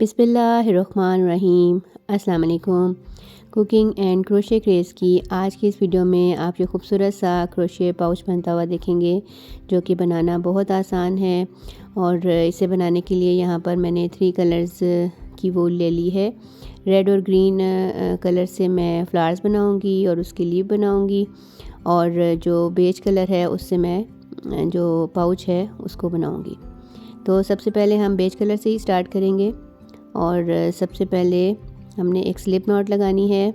बिस्मिल्लाहिर्रहमानिर्रहीम। अस्सलाम वालेकुम। कुकिंग एंड क्रोशे क्रेज़ की आज की इस वीडियो में आप ये खूबसूरत सा क्रोशे पाउच बनता हुआ देखेंगे, जो कि बनाना बहुत आसान है। और इसे बनाने के लिए यहाँ पर मैंने 3 कलर्स की वूल ले ली है। रेड और ग्रीन कलर से मैं फ्लावर्स बनाऊँगी और उसकी लीफ बनाऊँगी, और जो बेज कलर है उससे मैं जो पाउच है उसको बनाऊँगी। तो सबसे पहले हम बेज कलर से ही स्टार्ट करेंगे। और सबसे पहले हमने एक स्लिप नॉट लगानी है,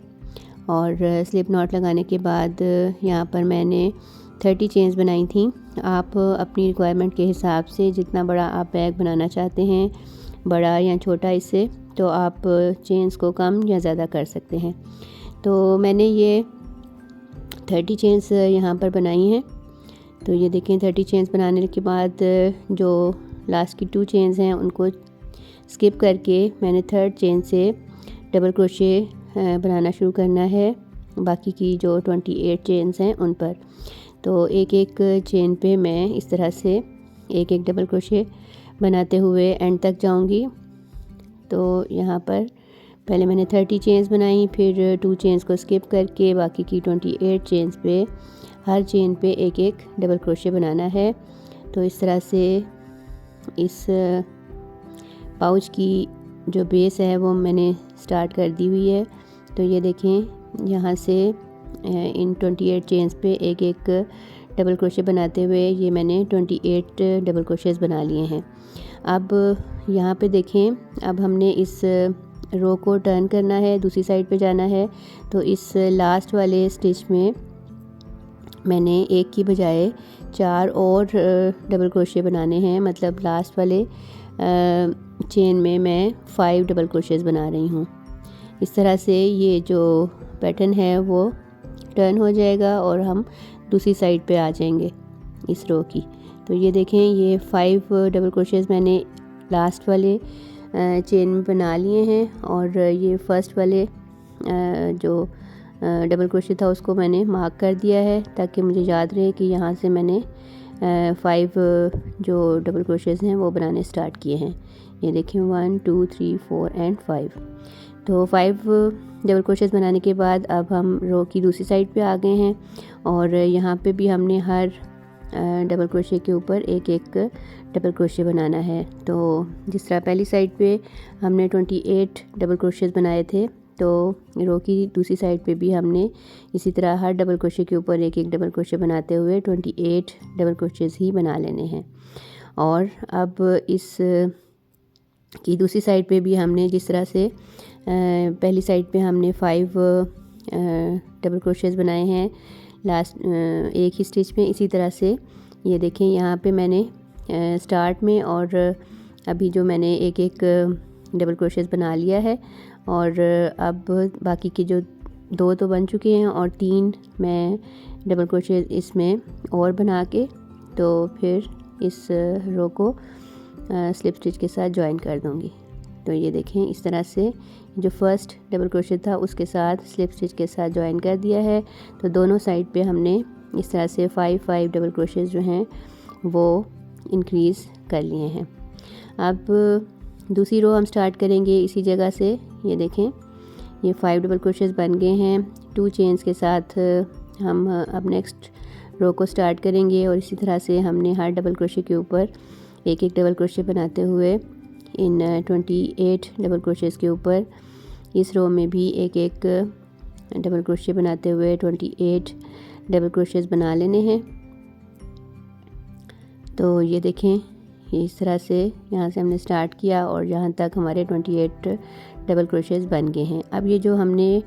और स्लिप नॉट लगाने के बाद यहाँ पर मैंने 30 चेन्स बनाई थी। आप अपनी रिक्वायरमेंट के हिसाब से जितना बड़ा आप बैग बनाना चाहते हैं, बड़ा या छोटा, इससे तो आप चेन्स को कम या ज़्यादा कर सकते हैं। तो मैंने ये 30 चेन्स यहाँ पर बनाई हैं। तो ये देखें, 30 चेन्स बनाने के बाद जो लास्ट की 2 चेन्स हैं उनको स्किप करके मैंने 3rd चेन से डबल क्रोशे बनाना शुरू करना है, बाकी की जो 28 चेन्स हैं उन पर। तो एक एक चेन पे मैं इस तरह से एक एक डबल क्रोशे बनाते हुए एंड तक जाऊंगी। तो यहाँ पर पहले मैंने 30 चेन्स बनाई, फिर 2 चेन्स को स्किप करके बाकी की 28 चेन्स पे हर चेन पे एक एक डबल क्रोशे बनाना है। तो इस तरह से इस पाउच की जो बेस है वो मैंने स्टार्ट कर दी हुई है। तो ये देखें, यहाँ से इन 28 चेन्स पे एक एक डबल क्रोशे बनाते हुए ये मैंने 28 डबल क्रोशेस बना लिए हैं। अब यहाँ पे देखें, अब हमने इस रो को टर्न करना है, दूसरी साइड पे जाना है। तो इस लास्ट वाले स्टिच में मैंने एक की बजाय 4 और डबल क्रोशे बनाने हैं, मतलब लास्ट वाले चेन में मैं 5 डबल क्रोशेस बना रही हूँ। इस तरह से ये जो पैटर्न है वो टर्न हो जाएगा और हम दूसरी साइड पे आ जाएंगे इस रो की। तो ये देखें, ये 5 डबल क्रोशेस मैंने लास्ट वाले चेन में बना लिए हैं, और ये फर्स्ट वाले जो डबल क्रोशे था उसको मैंने मार्क कर दिया है, ताकि मुझे याद रहे कि यहाँ से मैंने 5 जो डबल क्रोशेस हैं वो बनाने स्टार्ट किए हैं। ये देखें, 1 2 3 4 एंड 5। तो 5 डबल क्रोशेस बनाने के बाद अब हम रो की दूसरी साइड पे आ गए हैं, और यहाँ पे भी हमने हर डबल क्रोशे के ऊपर एक एक डबल क्रोशे बनाना है। तो जिस तरह पहली साइड पे हमने 28 डबल क्रोशेस बनाए थे, तो रो की दूसरी साइड पे भी हमने इसी तरह हर डबल क्रोशे के ऊपर एक एक डबल क्रोशे बनाते हुए 28 डबल क्रोशेस ही बना लेने हैं। और अब इस की दूसरी साइड पे भी हमने जिस तरह से पहली साइड पे हमने 5 डबल क्रोशेस बनाए हैं लास्ट एक ही स्टिच में, इसी तरह से ये देखें, यहाँ पे मैंने स्टार्ट में और अभी जो मैंने एक एक डबल क्रोशेस बना लिया है, और अब बाकी के जो 2 तो बन चुके हैं और 3 मैं डबल क्रोशे इसमें और बना के तो फिर इस रो को स्लिप स्टिच के साथ ज्वाइन कर दूंगी। तो ये देखें, इस तरह से जो फर्स्ट डबल क्रोशे था उसके साथ स्लिप स्टिच के साथ ज्वाइन कर दिया है। तो दोनों साइड पे हमने इस तरह से 5 डबल क्रोशेस जो हैं वो इंक्रीज़ कर लिए हैं। अब दूसरी रो हम स्टार्ट करेंगे इसी जगह से। ये देखें, ये 5 डबल क्रोशेस बन गए हैं। 2 चेन्स के साथ हम अब नेक्स्ट रो को स्टार्ट करेंगे, और इसी तरह से हमने हर डबल क्रोशे के ऊपर एक एक डबल क्रोशे बनाते हुए इन 28 डबल क्रोशेस के ऊपर इस रो में भी एक एक डबल क्रोशे बनाते हुए 28 डबल क्रोशेस बना लेने हैं। तो ये देखें, ये इस तरह से यहाँ से हमने स्टार्ट किया और यहाँ तक हमारे 28 डबल क्रोशेस बन गए हैं। अब ये जो हमने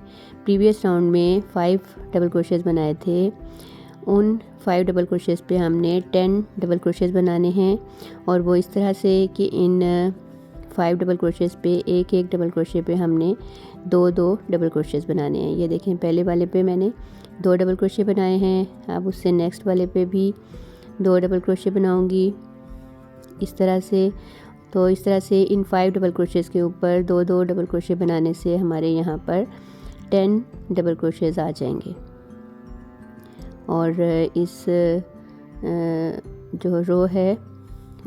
प्रीवियस राउंड में 5 डबल क्रोशेस बनाए थे, उन 5 डबल क्रोशेस पे हमने 10 डबल क्रोशेस बनाने हैं, और वो इस तरह से कि इन 5 डबल क्रोशेस पे एक एक डबल क्रोशे पे हमने 2 डबल क्रोशेस बनाने हैं। ये देखें, पहले वाले पे मैंने 2 डबल क्रोशे बनाए हैं, अब उससे नेक्स्ट वाले पे भी 2 डबल क्रोशे बनाऊंगी इस तरह से। तो इस तरह से इन 5 डबल क्रोशेस के ऊपर 2 डबल क्रोशे बनाने से हमारे यहाँ पर 10 डबल क्रोशेस आ जाएंगे। और इस जो रो है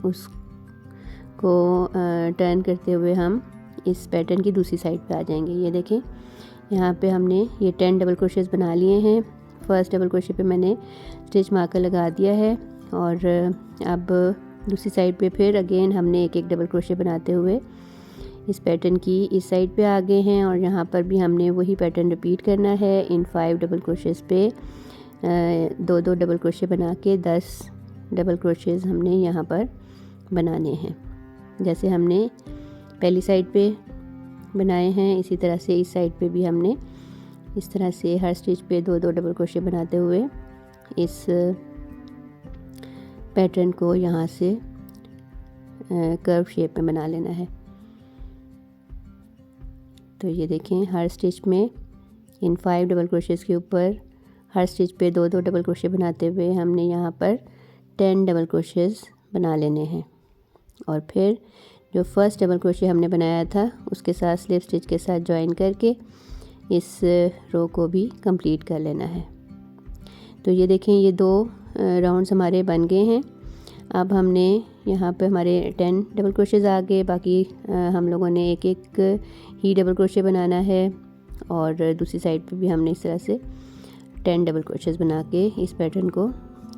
उसको टर्न करते हुए हम इस पैटर्न की दूसरी साइड पे आ जाएंगे। ये देखें यहाँ पे हमने ये 10 डबल क्रोशेस बना लिए हैं। फर्स्ट डबल क्रोशे पे मैंने स्टिच मार्कर लगा दिया है और अब दूसरी साइड पे फिर अगेन हमने एक एक डबल क्रोशे बनाते हुए इस पैटर्न की इस साइड पे आ गए हैं और यहाँ पर भी हमने वही पैटर्न रिपीट करना है। इन 5 डबल क्रोशेस पे 2-2 डबल क्रोशे बना के 10 डबल क्रोशेस हमने यहाँ पर बनाने हैं। जैसे हमने पहली साइड पे बनाए हैं इसी तरह से इस साइड पे भी हमने इस तरह से हर स्टिच पे 2-2 डबल क्रोशे बनाते हुए इस पैटर्न को यहाँ से कर्व शेप में बना लेना है। तो ये देखें हर स्टिच में इन 5 डबल क्रोशेस के ऊपर हर स्टिच पे 2-2 डबल क्रोशे बनाते हुए हमने यहाँ पर 10 डबल क्रोशेस बना लेने हैं और फिर जो फर्स्ट डबल क्रोशे हमने बनाया था उसके साथ स्लिप स्टिच के साथ ज्वाइन करके इस रो को भी कंप्लीट कर लेना है। तो ये देखें ये 2 राउंड्स हमारे बन गए हैं। अब हमने यहाँ पे हमारे 10 डबल क्रोशेस आ गए, बाकी हम लोगों ने एक एक ही डबल क्रोशे बनाना है और दूसरी साइड पे भी हमने इस तरह से 10 डबल क्रोशेस बना के इस पैटर्न को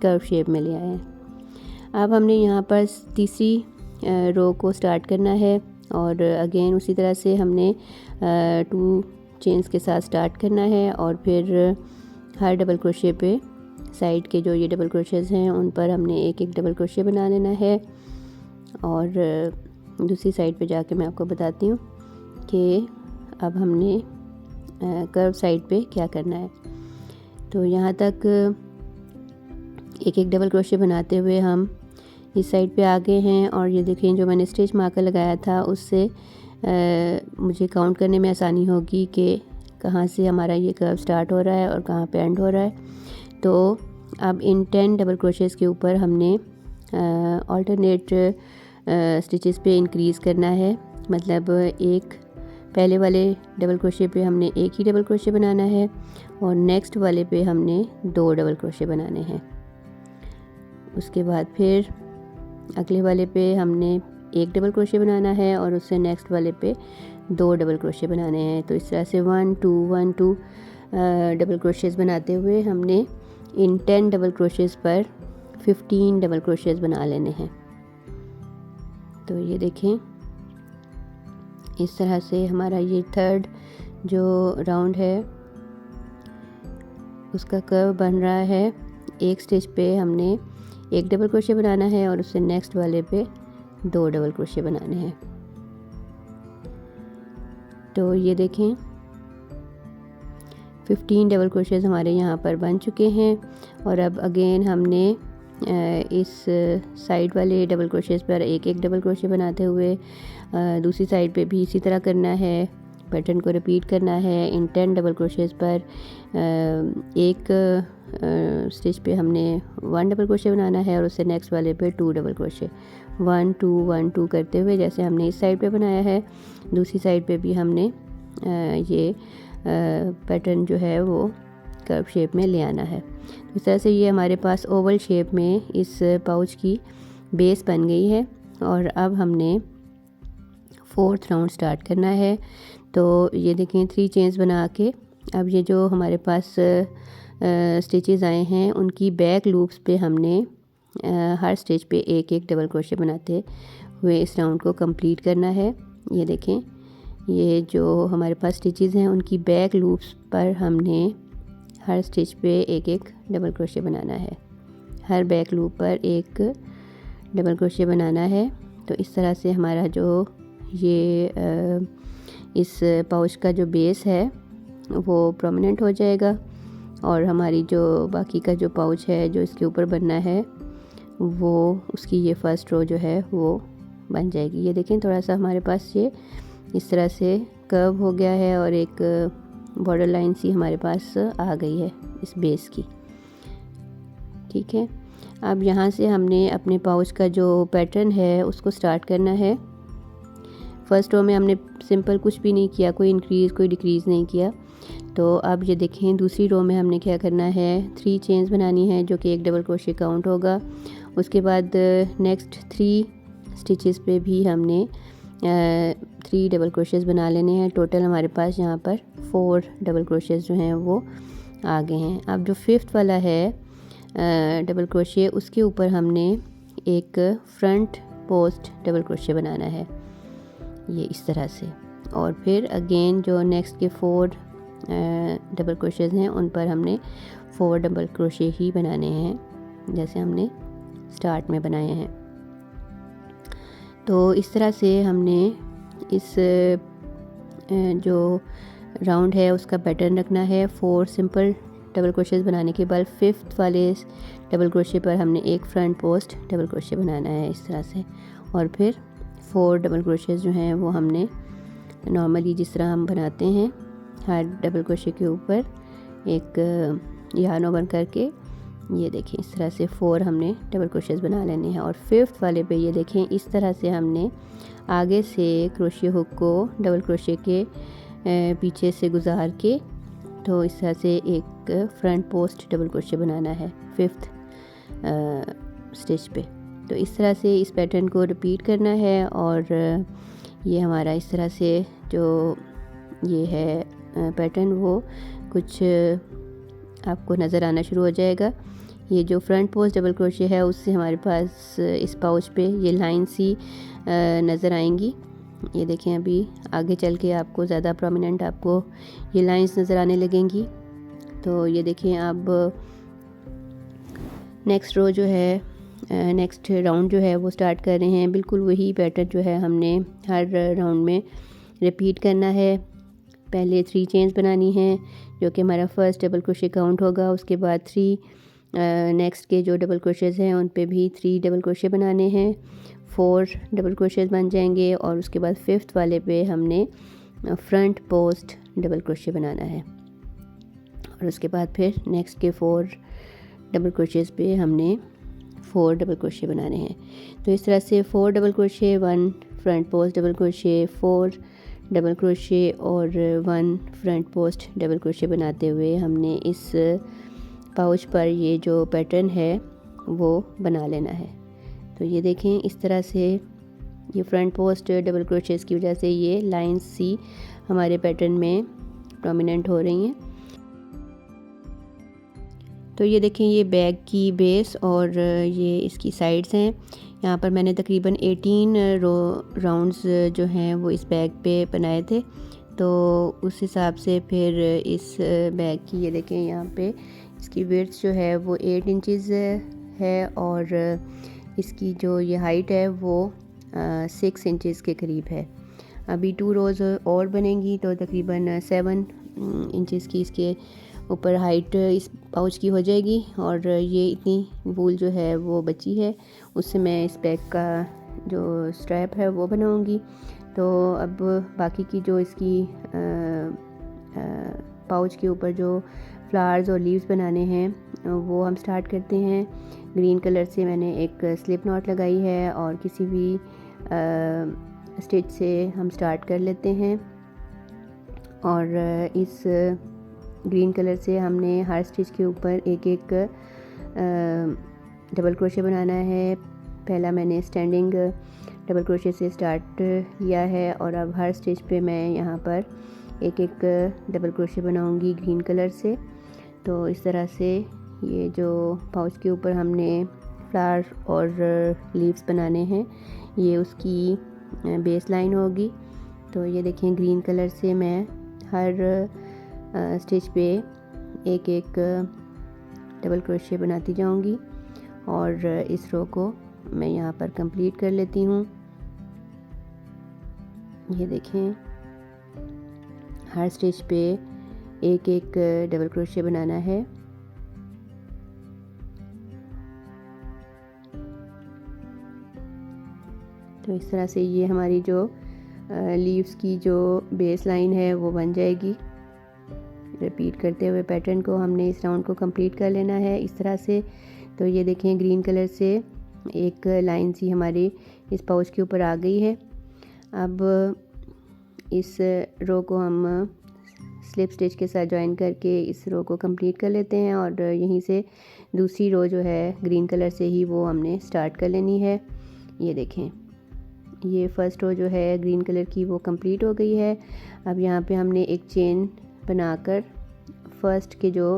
कर्व शेप में ले आए हैं। अब हमने यहाँ पर तीसरी रो को स्टार्ट करना है और अगेन उसी तरह से हमने 2 चेन्स के साथ स्टार्ट करना है और फिर हर डबल क्रोशे पे साइड के जो ये डबल क्रोशेस हैं उन पर हमने एक एक डबल क्रोशे बना लेना है और दूसरी साइड पे जाके मैं आपको बताती हूँ कि अब हमने कर्व साइड पे क्या करना है। तो यहाँ तक एक एक डबल क्रोशे बनाते हुए हम इस साइड पे आ गए हैं और ये देखें जो मैंने स्टिच मार्कर लगाया था उससे मुझे काउंट करने में आसानी होगी कि कहाँ से हमारा ये कर्व स्टार्ट हो रहा है और कहाँ पे एंड हो रहा है। तो अब इन 10 डबल क्रोशेस के ऊपर हमने ऑल्टरनेट स्टिचेस पे इंक्रीज़ करना है। मतलब एक पहले वाले डबल क्रोशे पे हमने एक ही डबल क्रोशे बनाना है और नेक्स्ट वाले पे हमने 2 डबल क्रोशे बनाने हैं। उसके बाद फिर अगले वाले पे हमने एक डबल क्रोशे बनाना है और उससे नेक्स्ट वाले पे 2 डबल क्रोशे बनाने हैं। तो इस तरह से 1-2-1-2 डबल क्रोशेस बनाते हुए हमने इन 10 डबल क्रोशेस पर 15 डबल क्रोशेस बना लेने हैं। तो ये देखें इस तरह से हमारा ये थर्ड जो राउंड है उसका कर्व बन रहा है। एक स्टिच पे हमने एक डबल क्रोशे बनाना है और उससे नेक्स्ट वाले पे 2 डबल क्रोशे बनाने हैं। तो ये देखें 15 डबल क्रोशेस हमारे यहाँ पर बन चुके हैं और अब अगेन हमने इस साइड वाले डबल क्रोशेस पर एक एक डबल क्रोशे बनाते हुए दूसरी साइड पे भी इसी तरह करना है। पैटर्न को रिपीट करना है। इन 10 डबल क्रोशेस पर एक स्टिच पे हमने 1 डबल क्रोशे बनाना है और उससे नेक्स्ट वाले पे 2 डबल क्रोशे 1-2-1-2 करते हुए जैसे हमने इस साइड पे बनाया है दूसरी साइड पे भी हमने ये पैटर्न जो है वो कर्व शेप में ले आना है। इस तरह से ये हमारे पास ओवल शेप में इस पाउच की बेस बन गई है और अब हमने 4th राउंड स्टार्ट करना है। तो ये देखें 3 चेन्स बना के अब ये जो हमारे पास स्टिचेस आए हैं उनकी बैक लूप्स पे हमने हर स्टिच पे एक एक डबल क्रोशे बनाते हुए इस राउंड को कंप्लीट करना है। ये देखें ये जो हमारे पास स्टिचेस हैं उनकी बैक लूप्स पर हमने हर स्टिच पे एक एक डबल क्रोशे बनाना है। हर बैक लूप पर एक डबल क्रोशे बनाना है। तो इस तरह से हमारा जो ये इस पाउच का जो बेस है वो प्रोमिनेंट हो जाएगा और हमारी जो बाकी का जो पाउच है जो इसके ऊपर बनना है वो उसकी ये फर्स्ट रो जो है वो बन जाएगी। ये देखें थोड़ा सा हमारे पास ये इस तरह से कर्व हो गया है और एक बॉर्डर लाइन सी हमारे पास आ गई है इस बेस की। ठीक है, अब यहाँ से हमने अपने पाउच का जो पैटर्न है उसको स्टार्ट करना है। फर्स्ट रो में हमने सिंपल कुछ भी नहीं किया, कोई इंक्रीज़ कोई डिक्रीज़ नहीं किया। तो अब ये देखें दूसरी रो में हमने क्या करना है 3 चेन्स बनानी है जो कि एक डबल क्रोशे काउंट होगा। उसके बाद नेक्स्ट 3 स्टिचेस पे भी हमने 3 डबल क्रोशेस बना लेने हैं। टोटल हमारे पास यहाँ पर 4 डबल क्रोशेस जो हैं वो आ गए हैं। अब जो 5th वाला है डबल क्रोशे, उसके ऊपर हमने एक फ्रंट पोस्ट डबल क्रोशे बनाना है, ये इस तरह से। और फिर अगेन जो नेक्स्ट के 4 डबल क्रोशेस हैं उन पर हमने 4 डबल क्रोशे ही बनाने हैं जैसे हमने स्टार्ट में बनाए हैं। तो इस तरह से हमने इस जो राउंड है उसका पैटर्न रखना है। 4 सिंपल डबल क्रोशेस बनाने के बाद 5th वाले डबल क्रोशे पर हमने एक फ्रंट पोस्ट डबल क्रोशे बनाना है इस तरह से। और फिर 4 डबल क्रोशेस जो हैं वो हमने नॉर्मली जिस तरह हम बनाते हैं हर डबल क्रोशे के ऊपर एक यार्न ओवर करके, ये देखें इस तरह से 4 हमने डबल क्रोशेस बना लेने हैं। और 5th वाले पे ये देखें इस तरह से हमने आगे से क्रोशे हुक को डबल क्रोशे के पीछे से गुजार के, तो इस तरह से एक फ्रंट पोस्ट डबल क्रोशे बनाना है 5th स्टिच पे। तो इस तरह से इस पैटर्न को रिपीट करना है। और ये हमारा इस तरह से जो ये है पैटर्न वो कुछ आपको नज़र आना शुरू हो जाएगा। ये जो फ्रंट पोस्ट डबल क्रोशे है उससे हमारे पास इस पाउच पे ये लाइन सी नज़र आएंगी। ये देखें अभी आगे चल के आपको ज़्यादा प्रोमिनेंट आपको ये लाइंस नज़र आने लगेंगी। तो ये देखें अब नेक्स्ट रो जो है नेक्स्ट राउंड जो है वो स्टार्ट कर रहे हैं। बिल्कुल वही पैटर्न जो है हमने हर राउंड में रिपीट करना है। पहले 3 चेन्स बनानी है जो कि हमारा फर्स्ट डबल क्रोशे काउंट होगा। उसके बाद 3 नेक्स्ट के जो डबल क्रोशेज़ हैं उन पे भी 3 डबल क्रोशे बनाने हैं, 4 डबल क्रोशेज़ बन जाएंगे। और उसके बाद 5th वाले पे हमने फ्रंट पोस्ट डबल क्रोशे बनाना है। और उसके बाद फिर नेक्स्ट के 4 डबल क्रोशेज़ पे हमने 4 डबल क्रोशे बनाने हैं। तो इस तरह से 4 double crochet, 1 front post double crochet, 4 double crochet और 1 फ्रंट पोस्ट डबल क्रोशे बनाते हुए हमने इस पाउच पर ये जो पैटर्न है वो बना लेना है। तो ये देखें इस तरह से ये फ्रंट पोस्ट डबल क्रोशेस की वजह से ये लाइन सी हमारे पैटर्न में प्रोमिनेंट हो रही हैं। तो ये देखें ये बैग की बेस और ये इसकी साइड्स हैं। यहाँ पर मैंने तकरीबन 18 राउंड्स जो हैं वो इस बैग पे बनाए थे। तो उस हिसाब से फिर इस बैग की ये देखें यहाँ पे इसकी विड्थ जो है वो 8 इंचज़ है और इसकी जो ये हाइट है वो 6 इंचज़ के करीब है। अभी 2 रोज़ और बनेंगी तो तकरीबन 7 इंचज़ की इसके ऊपर हाइट इस पाउच की हो जाएगी। और ये इतनी वूल जो है वो बची है, उससे मैं इस बैग का जो स्ट्रैप है वो बनाऊंगी। तो अब बाकी की जो इसकी पाउच के ऊपर जो फ्लावर्स और लीव्स बनाने हैं वो हम स्टार्ट करते हैं। ग्रीन कलर से मैंने एक स्लिप नॉट लगाई है और किसी भी स्टिच से हम स्टार्ट कर लेते हैं। और इस ग्रीन कलर से हमने हर स्टिच के ऊपर एक एक डबल क्रोशे बनाना है। पहला मैंने स्टैंडिंग डबल क्रोशे से स्टार्ट किया है और अब हर स्टिच पे मैं यहाँ पर एक एक डबल क्रोशे बनाऊंगी ग्रीन कलर से। तो इस तरह से ये जो पाउच के ऊपर हमने फ्लावर और लीव्स बनाने हैं ये उसकी बेस लाइन होगी। तो ये देखें ग्रीन कलर से मैं हर स्टिच पे एक एक डबल क्रोशे बनाती जाऊंगी और इस रो को मैं यहाँ पर कंप्लीट कर लेती हूँ। ये देखें हर स्टिच पे एक एक डबल क्रोशे बनाना है। तो इस तरह से ये हमारी जो लीव्स की जो बेस लाइन है वो बन जाएगी। रिपीट करते हुए पैटर्न को हमने इस राउंड को कंप्लीट कर लेना है इस तरह से। तो ये देखें ग्रीन कलर से एक लाइन सी हमारी इस पाउच के ऊपर आ गई है। अब इस रो को हम स्लिप स्टिच के साथ ज्वाइन करके इस रो को कंप्लीट कर लेते हैं और यहीं से दूसरी रो जो है ग्रीन कलर से ही वो हमने स्टार्ट कर लेनी है। ये देखें ये फर्स्ट रो जो है ग्रीन कलर की वो कंप्लीट हो गई है। अब यहाँ पे हमने एक चेन बनाकर फर्स्ट के जो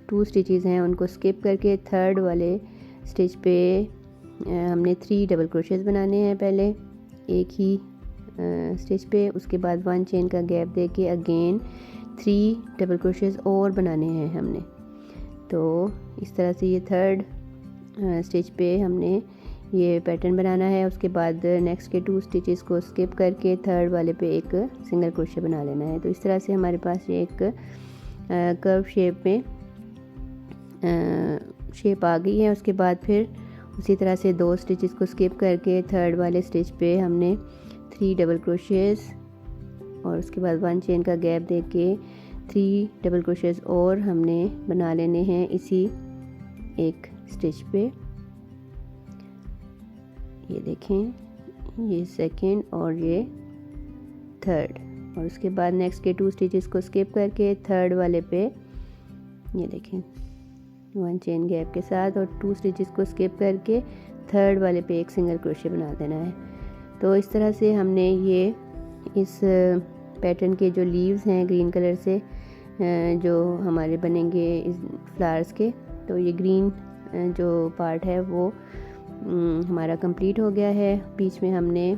2 स्टिचेस हैं उनको स्किप करके थर्ड वाले स्टिच पे हमने 3 डबल क्रोशेस बनाने हैं पहले एक ही स्टिच पे। उसके बाद 1 चेन का गैप दे के अगेन 3 डबल क्रोशेस और बनाने हैं हमने। तो इस तरह से ये थर्ड स्टिच पे हमने ये पैटर्न बनाना है। उसके बाद नेक्स्ट के 2 स्टिचेस को स्किप करके थर्ड वाले पे एक सिंगल क्रोशे बना लेना है। तो इस तरह से हमारे पास ये एक कर्व शेप में शेप आ गई है। उसके बाद फिर उसी तरह से 2 स्टिचेस को स्किप करके थर्ड वाले स्टिच पे हमने 3 डबल क्रोशेस और उसके बाद 1 चेन का गैप दे के 3 डबल क्रोशेस और हमने बना लेने हैं इसी एक स्टिच पे। ये देखें, ये सेकंड और ये थर्ड। और उसके बाद नेक्स्ट के 2 स्टिचेस को स्किप करके थर्ड वाले पे ये देखें 1 चेन गैप के साथ और 2 स्टिचेस को स्किप करके थर्ड वाले पे एक सिंगल क्रोशे बना देना है। तो इस तरह से हमने ये इस पैटर्न के जो लीव्स हैं ग्रीन कलर से जो हमारे बनेंगे इस फ्लावर्स के, तो ये ग्रीन जो पार्ट है वो हमारा कंप्लीट हो गया है। बीच में हमने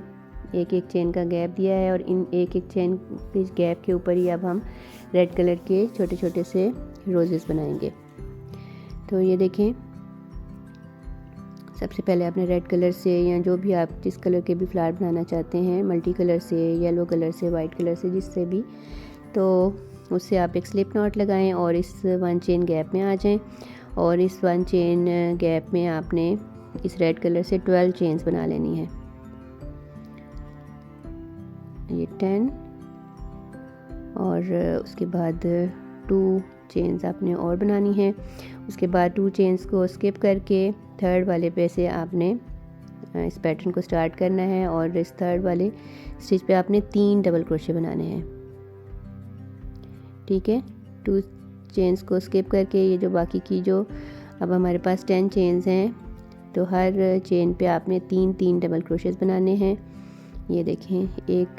एक एक चेन का गैप दिया है और इन एक एक चेन के गैप के ऊपर ही अब हम रेड कलर के छोटे छोटे से रोजेस बनाएंगे। तो ये देखें, सबसे पहले आपने रेड कलर से या जो भी आप जिस कलर के भी फ्लावर बनाना चाहते हैं, मल्टी कलर से, येलो कलर से, वाइट कलर से, जिससे भी, तो उससे आप एक स्लिप नॉट लगाएं और इस 1 चेन गैप में आ जाएं। और इस 1 चेन गैप में आपने इस रेड कलर से 12 चेन्स बना लेनी है। ये 10 और उसके बाद 2 चेन्स आपने और बनानी है। उसके बाद 2 चेन्स को स्किप करके थर्ड वाले पे से आपने इस पैटर्न को स्टार्ट करना है और इस थर्ड वाले स्टिच पे आपने 3 डबल क्रोशे बनाने हैं। ठीक है, 2 चेन्स को स्किप करके ये जो बाकी की जो अब हमारे पास 10 चेन्स हैं, तो हर चेन पे आपने 3 डबल क्रोशेस बनाने हैं। ये देखें, एक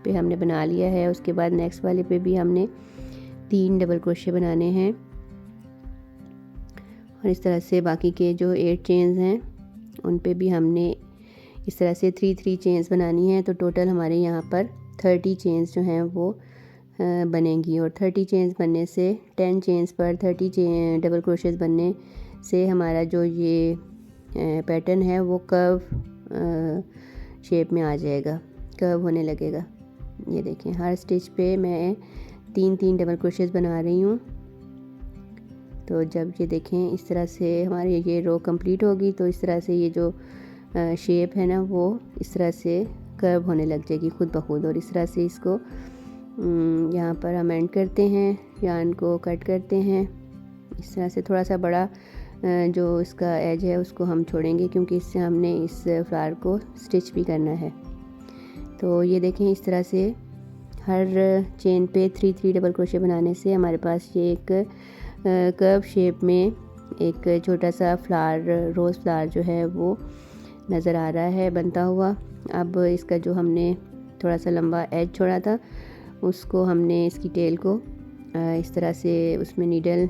पे हमने बना लिया है। उसके बाद नेक्स्ट वाले पे भी हमने 3 डबल क्रोशे बनाने हैं और इस तरह से बाकी के जो 8 चेन्स हैं उन पे भी हमने इस तरह से 3 चेन्स बनानी है। तो टोटल हमारे यहाँ पर 30 चेन्स जो हैं वो बनेंगी और 30 चेन्स बनने से 10 चेन्स पर 30 डबल क्रोशेस बनने से हमारा जो ये पैटर्न है वो कर्व शेप में आ जाएगा, कर्व होने लगेगा। ये देखें, हर स्टिच पे मैं 3 डबल क्रोशेस बना रही हूँ। तो जब ये देखें इस तरह से हमारी ये रो कंप्लीट होगी, तो इस तरह से ये जो शेप है ना वो इस तरह से कर्व होने लग जाएगी खुद ब खुद। और इस तरह से इसको यहाँ पर हम एंड करते हैं, यार्न को कट करते हैं। इस तरह से थोड़ा सा बड़ा जो इसका एज है उसको हम छोड़ेंगे क्योंकि इससे हमने इस फ्लावर को स्टिच भी करना है। तो ये देखें, इस तरह से हर चेन पे 3 डबल क्रोशे बनाने से हमारे पास ये एक कर्व शेप में एक छोटा सा फ्लावर, रोज़ फ्लावर जो है वो नज़र आ रहा है बनता हुआ। अब इसका जो हमने थोड़ा सा लंबा एज छोड़ा था उसको हमने इसकी टेल को इस तरह से उसमें नीडल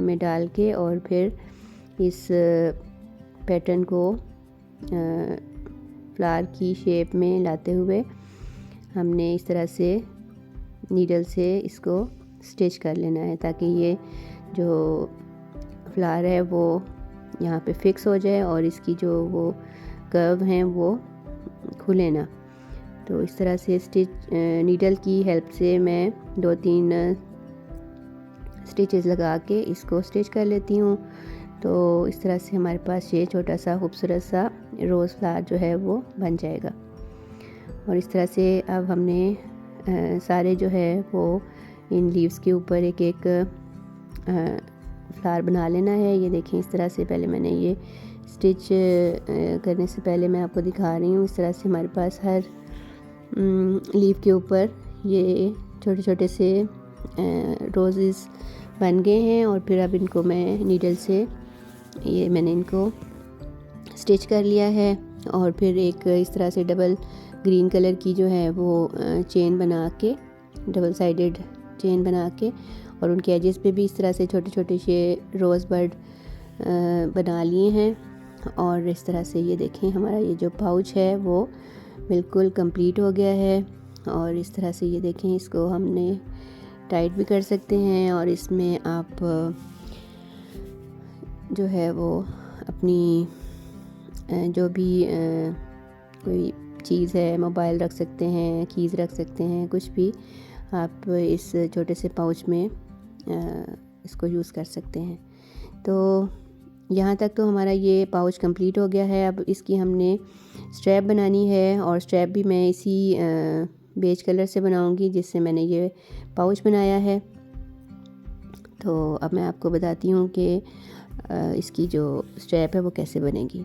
में डाल के और फिर इस पैटर्न को फ्लावर की शेप में लाते हुए हमने इस तरह से नीडल से इसको स्टिच कर लेना है ताकि ये जो फ्लावर है वो यहाँ पे फिक्स हो जाए और इसकी जो वो कर्व हैं वो खुले ना। तो इस तरह से नीडल की हेल्प से मैं 2-3 स्टिचेस लगा के इसको स्टिच कर लेती हूँ। तो इस तरह से हमारे पास ये छोटा सा खूबसूरत सा रोज़ फ्लावर जो है वो बन जाएगा। और इस तरह से अब हमने सारे जो है वो इन लीव्स के ऊपर एक एक फ्लावर बना लेना है। ये देखें, इस तरह से पहले मैंने ये स्टिच करने से पहले मैं आपको दिखा रही हूँ। इस तरह से हमारे पास हर लीव के ऊपर ये छोटे छोटे से रोजेस बन गए हैं और फिर अब इनको मैं नीडल से मैंने इनको स्टिच कर लिया है और फिर एक इस तरह से डबल ग्रीन कलर की जो है वो चेन बना के, डबल साइडेड चेन बना के, और उनके एजेस पे भी इस तरह से छोटे छोटे से रोज़ बर्ड बना लिए हैं। और इस तरह से ये देखें हमारा ये जो पाउच है वो बिल्कुल कंप्लीट हो गया है। और इस तरह से ये देखें, इसको हमने टाइट भी कर सकते हैं, और इसमें आप जो है वो अपनी जो भी कोई चीज़ है, मोबाइल रख सकते हैं, कीज़ रख सकते हैं, कुछ भी आप इस छोटे से पाउच में इसको यूज़ कर सकते हैं। तो यहाँ तक तो हमारा ये पाउच कंप्लीट हो गया है। अब इसकी हमने स्ट्रैप बनानी है, और स्ट्रैप भी मैं इसी बेज कलर से बनाऊंगी जिससे मैंने ये पाउच बनाया है। तो अब मैं आपको बताती हूँ कि इसकी जो स्ट्रैप है वो कैसे बनेगी।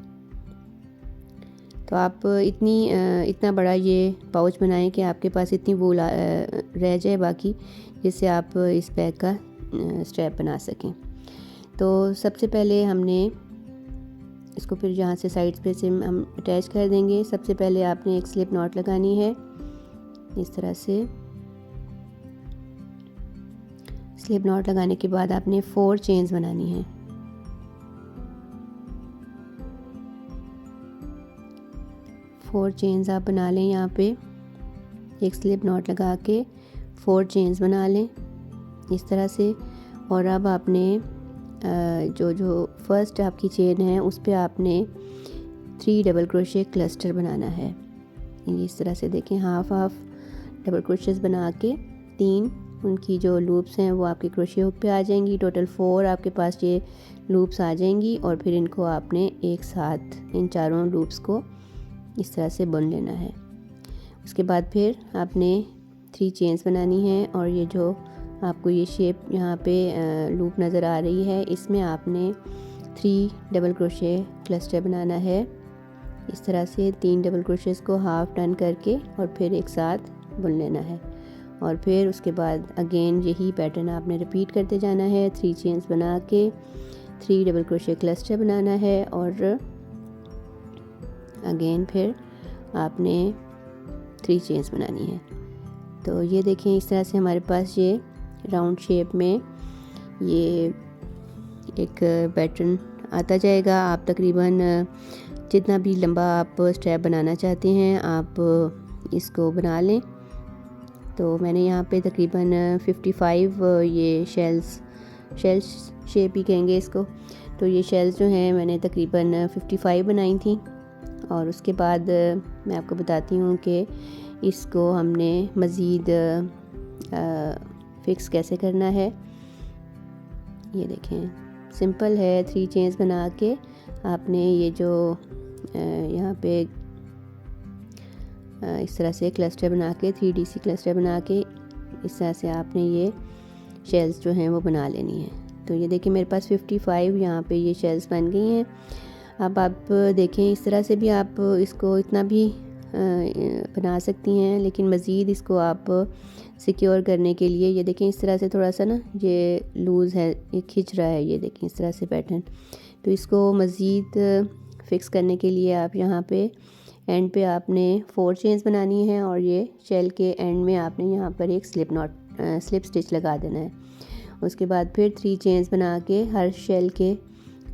तो आप इतना बड़ा ये पाउच बनाएं कि आपके पास इतनी वूल रह जाए बाकी, जिससे आप इस बैग का स्ट्रैप बना सकें। तो सबसे पहले हमने इसको फिर यहाँ से साइड्स पे से हम अटैच कर देंगे। सबसे पहले आपने एक स्लिप नॉट लगानी है इस तरह से। स्लिप नॉट लगाने के बाद आपने 4 चेन्स बनानी है। फोर चेन्स आप बना लें। यहाँ पे एक स्लिप नॉट लगा के 4 चेन्स बना लें इस तरह से। और अब आपने जो फर्स्ट आपकी चेन है उस पे आपने 3 डबल क्रोशे क्लस्टर बनाना है। इस तरह से देखें, हाफ डबल क्रोशेस बना के 3 उनकी जो लूप्स हैं वो आपके क्रोशे हुक पे आ जाएंगी। टोटल 4 आपके पास ये लूप्स आ जाएंगी, और फिर इनको आपने एक साथ इन चारों लूप्स को इस तरह से बुन लेना है। उसके बाद फिर आपने 3 चेन्स बनानी है, और ये जो आपको ये शेप यहाँ पे लूप नज़र आ रही है, इसमें आपने 3 डबल क्रोशे क्लस्टर बनाना है इस तरह से। 3 डबल क्रोशेस को हाफ टर्न करके और फिर एक साथ बुन लेना है। और फिर उसके बाद अगेन यही पैटर्न आपने रिपीट करते जाना है। 3 चेन्स बना के 3 डबल क्रोशे क्लस्टर बनाना है, और अगेन फिर आपने 3 चेन्स बनानी है। तो ये देखें, इस तरह से हमारे पास ये राउंड शेप में ये एक पैटर्न आता जाएगा। आप तकरीबन जितना भी लंबा आप स्ट्रैप बनाना चाहते हैं आप इसको बना लें। तो मैंने यहाँ पे तकरीबन 55 ये शेल्स शेप ही कहेंगे इसको। तो ये शेल्स जो हैं मैंने तकरीबन 55 बनाई थी। और उसके बाद मैं आपको बताती हूँ कि इसको हमने मज़ीद फिक्स कैसे करना है। ये देखें, सिंपल है। 3 चेन्स बना के आपने ये जो यहाँ पे इस तरह से क्लस्टर बना के 3DC क्लस्टर बना के इस तरह से आपने ये शेल्स जो हैं वो बना लेनी है। तो ये देखिए मेरे पास 55 यहाँ पे ये शेल्स बन गई हैं। अब आप देखें, इस तरह से भी आप इसको इतना भी बना सकती हैं, लेकिन मज़ीद इसको आप सिक्योर करने के लिए ये देखें इस तरह से थोड़ा सा ना ये लूज़ है, ये खिंच रहा है, ये देखें इस तरह से पैटर्न। तो इसको मज़ीद फिक्स करने के लिए आप यहाँ पे एंड पे आपने 4 चेन्स बनानी है, और ये शेल के एंड में आपने यहाँ पर एक स्लिप स्टिच लगा देना है। उसके बाद फिर 3 चेन्स बना के हर शेल के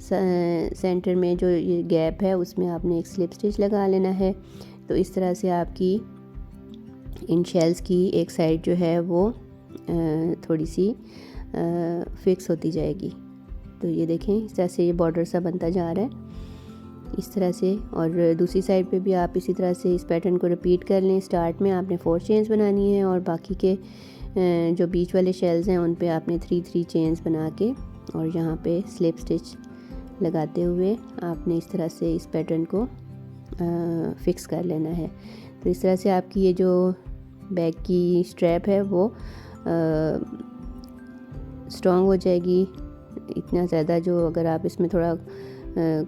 सेंटर में जो ये गैप है उसमें आपने एक स्लिप स्टिच लगा लेना है। तो इस तरह से आपकी इन शेल्स की एक साइड जो है वो थोड़ी सी फिक्स होती जाएगी। तो ये देखें इस तरह से ये बॉर्डर सा बनता जा रहा है इस तरह से। और दूसरी साइड पे भी आप इसी तरह से इस पैटर्न को रिपीट कर लें। स्टार्ट में आपने 4 चेन्स बनानी है, और बाकी के जो बीच वाले शेल्स हैं उन पे आपने 3 चेन्स बना के और यहाँ पे स्लिप स्टिच लगाते हुए आपने इस तरह से इस पैटर्न को फिक्स कर लेना है। तो इस तरह से आपकी ये जो बैग की स्ट्रैप है वो स्ट्रॉन्ग हो जाएगी। इतना ज़्यादा जो अगर आप इसमें थोड़ा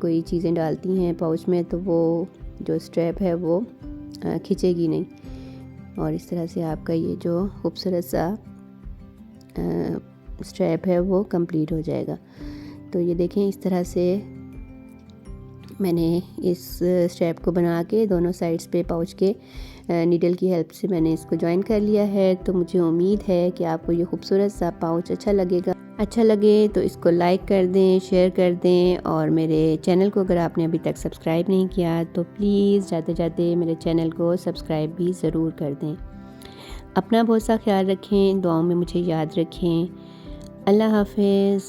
कोई चीज़ें डालती हैं पाउच में तो वो जो स्ट्रैप है वो खिंचेगी नहीं, और इस तरह से आपका ये जो खूबसूरत सा स्ट्रैप है वो कंप्लीट हो जाएगा। तो ये देखें इस तरह से मैंने इस स्ट्रैप को बना के दोनों साइड्स पे पाउच के नीडल की हेल्प से मैंने इसको जॉइन कर लिया है। तो मुझे उम्मीद है कि आपको ये खूबसूरत सा पाउच अच्छा लगेगा। अच्छा लगे तो इसको लाइक कर दें, शेयर कर दें, और मेरे चैनल को अगर आपने अभी तक सब्सक्राइब नहीं किया तो प्लीज़ जाते जाते मेरे चैनल को सब्सक्राइब भी ज़रूर कर दें। अपना बहुत सा ख्याल रखें, दुआओं में मुझे याद रखें। अल्लाह हाफ़िज़।